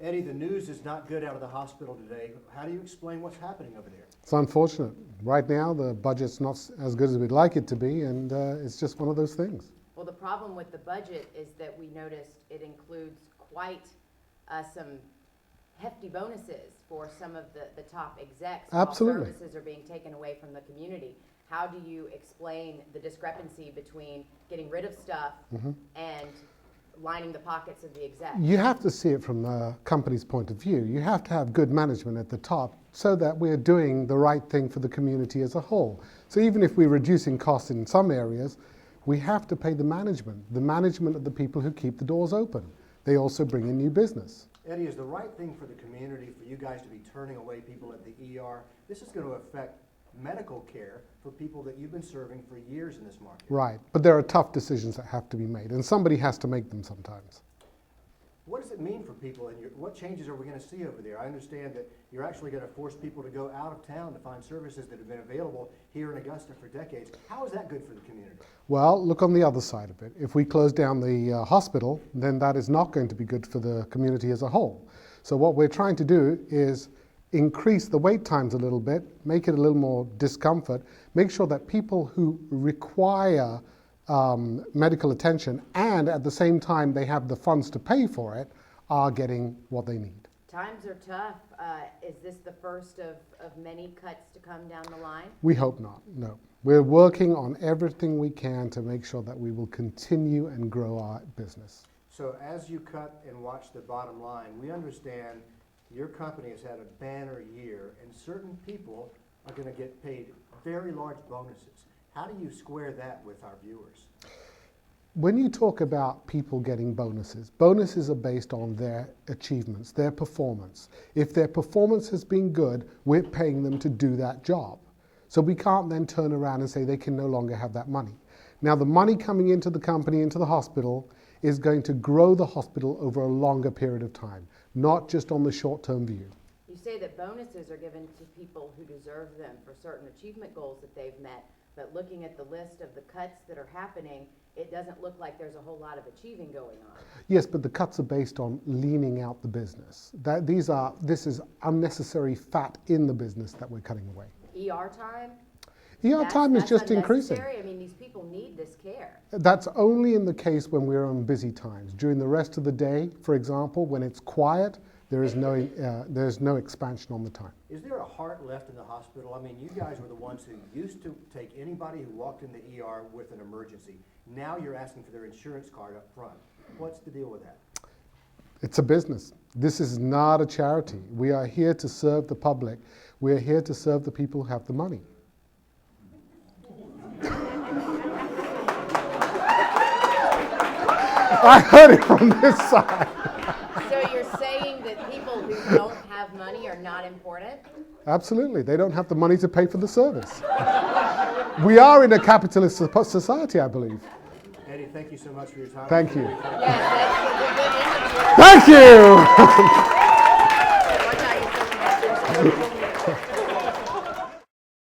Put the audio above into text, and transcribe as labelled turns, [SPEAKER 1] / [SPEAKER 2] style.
[SPEAKER 1] Eddie, the news is not good out of the hospital today. How do you explain what's happening over there?
[SPEAKER 2] It's unfortunate. Right now, the budget's not as good as we'd like it to be, and it's just one of those things.
[SPEAKER 3] Well, the problem with the budget is that we noticed it includes quite some hefty bonuses for some of the top execs.
[SPEAKER 2] Absolutely.
[SPEAKER 3] While services are being taken away from the community. How do you explain the discrepancy between getting rid of stuff and lining the pockets of the execs?
[SPEAKER 2] You have to see it from the company's point of view. You have to have good management at the top so that we're doing the right thing for the community as a whole. So even if we're reducing costs in some areas, we have to pay the management of the people who keep the doors open. They also bring in new business.
[SPEAKER 1] Eddie, is the right thing for the community for you guys to be turning away people at the ER? This is going to affect medical care for people that you've been serving for years in this market.
[SPEAKER 2] Right, but there are tough decisions that have to be made, and somebody has to make them sometimes.
[SPEAKER 1] What does it mean for people, and what changes are we going to see over there? I understand that you're actually going to force people to go out of town to find services that have been available here in Augusta for decades. How is that good for the community?
[SPEAKER 2] Well, look on the other side of it. If we close down the hospital, then that is not going to be good for the community as a whole. So what we're trying to do is increase the wait times a little bit, make it a little more discomfort, make sure that people who require medical attention and at the same time they have the funds to pay for it are getting what they need.
[SPEAKER 3] Times are tough. Is this the first of many cuts to come down the line?
[SPEAKER 2] We hope not, no. We're working on everything we can to make sure that we will continue and grow our business.
[SPEAKER 1] So as you cut and watch the bottom line, we understand your company has had a banner year and certain people are going to get paid very large bonuses. How do you square that with our viewers?
[SPEAKER 2] When you talk about people getting bonuses, bonuses are based on their achievements, their performance. If their performance has been good, we're paying them to do that job. So we can't then turn around and say they can no longer have that money. Now the money coming into the company, into the hospital, is going to grow the hospital over a longer period of time, not just on the short-term view.
[SPEAKER 3] You say that bonuses are given to people who deserve them for certain achievement goals that they've met, but looking at the list of the cuts that are happening, it doesn't look like there's a whole lot of achieving going on.
[SPEAKER 2] Yes, but the cuts are based on leaning out the business. This is unnecessary fat in the business that we're cutting away.
[SPEAKER 3] ER time?
[SPEAKER 2] ER time is just increasing.
[SPEAKER 3] I mean, these people need this care.
[SPEAKER 2] That's only in the case when we're on busy times. During the rest of the day, for example, when it's quiet, there's no expansion on the time.
[SPEAKER 1] Is there a heart left in the hospital? I mean, you guys were the ones who used to take anybody who walked in the ER with an emergency. Now you're asking for their insurance card up front. What's the deal with that?
[SPEAKER 2] It's a business. This is not a charity. We are here to serve the public. We are here to serve the people who have the money. I heard it from this side.
[SPEAKER 3] So you're saying that people who don't have money are not important?
[SPEAKER 2] Absolutely. They don't have the money to pay for the service. We are in a capitalist society, I believe.
[SPEAKER 1] Eddie, thank you so much for your time.
[SPEAKER 2] Thank you.
[SPEAKER 3] Yes, that's a good image.
[SPEAKER 2] Thank you.